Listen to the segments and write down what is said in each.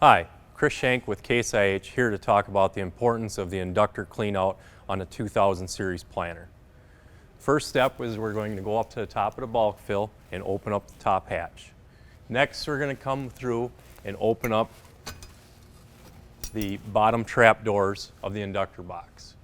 Hi, Chris Shank with Case IH here to talk about the importance of the inductor cleanout on a 2000 series planter. First step is we're going to go up to the top of the bulk fill and open up the top hatch. Next we're going to come through and open up the bottom trap doors of the inductor box.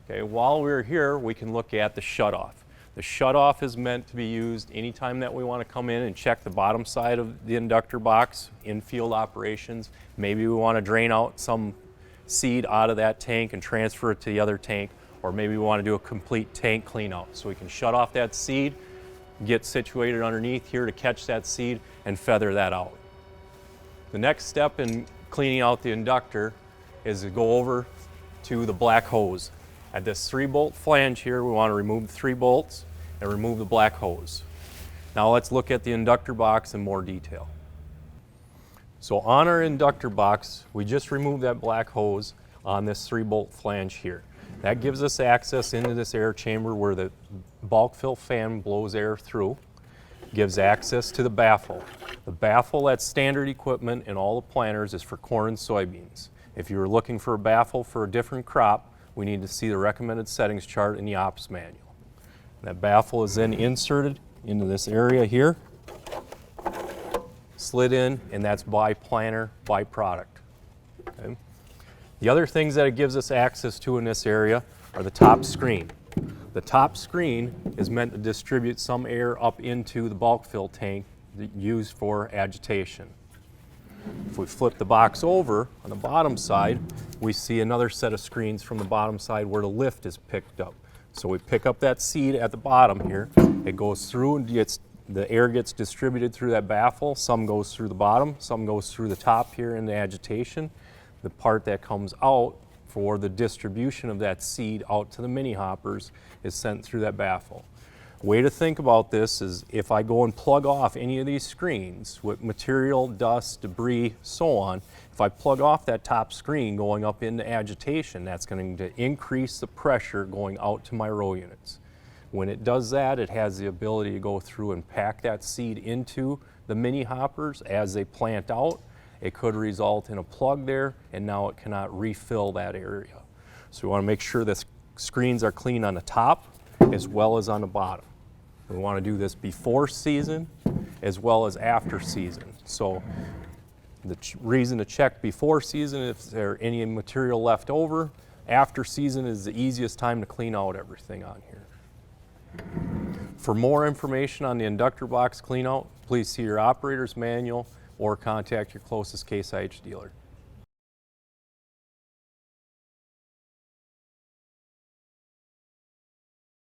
Okay, while we're here we can look at the shutoff. The shutoff is meant to be used anytime that we want to come in and check the bottom side of the inductor box in field operations. Maybe we want to drain out some seed out of that tank and transfer it to the other tank, or maybe we want to do a complete tank clean out. So we can shut off that seed, get situated underneath here to catch that seed and feather that out. The next step in cleaning out the inductor is to go over to the black hose. At this 3-bolt flange here, we want to remove the 3 bolts and remove the black hose. Now let's look at the inductor box in more detail. So on our inductor box, we just removed that black hose on this 3-bolt flange here. That gives us access into this air chamber where the bulk fill fan blows air through. Gives access to the baffle. The baffle, that's standard equipment in all the planters, is for corn and soybeans. If you were looking for a baffle for a different crop, we need to see the recommended settings chart in the ops manual. That baffle is then inserted into this area here, slid in, and that's by planter, by product. Okay. The other things that it gives us access to in this area are the top screen. The top screen is meant to distribute some air up into the bulk fill tank used for agitation. If we flip the box over on the bottom side, we see another set of screens from the bottom side where the lift is picked up. So we pick up that seed at the bottom here, it goes through and the air gets distributed through that baffle. Some goes through the bottom, some goes through the top here in the agitation. The part that comes out for the distribution of that seed out to the mini hoppers is sent through that baffle. Way to think about this is if I go and plug off any of these screens with material, dust, debris, so on, if I plug off that top screen going up into agitation, that's going to increase the pressure going out to my row units. When it does that, it has the ability to go through and pack that seed into the mini hoppers as they plant out. It could result in a plug there, and now it cannot refill that area. So we want to make sure the screens are clean on the top as well as on the bottom. We want to do this before season as well as after season. So the reason to check before season if there's any material left over. After season is the easiest time to clean out everything on here. For more information on the inductor box cleanout, please see your operator's manual or contact your closest Case IH dealer.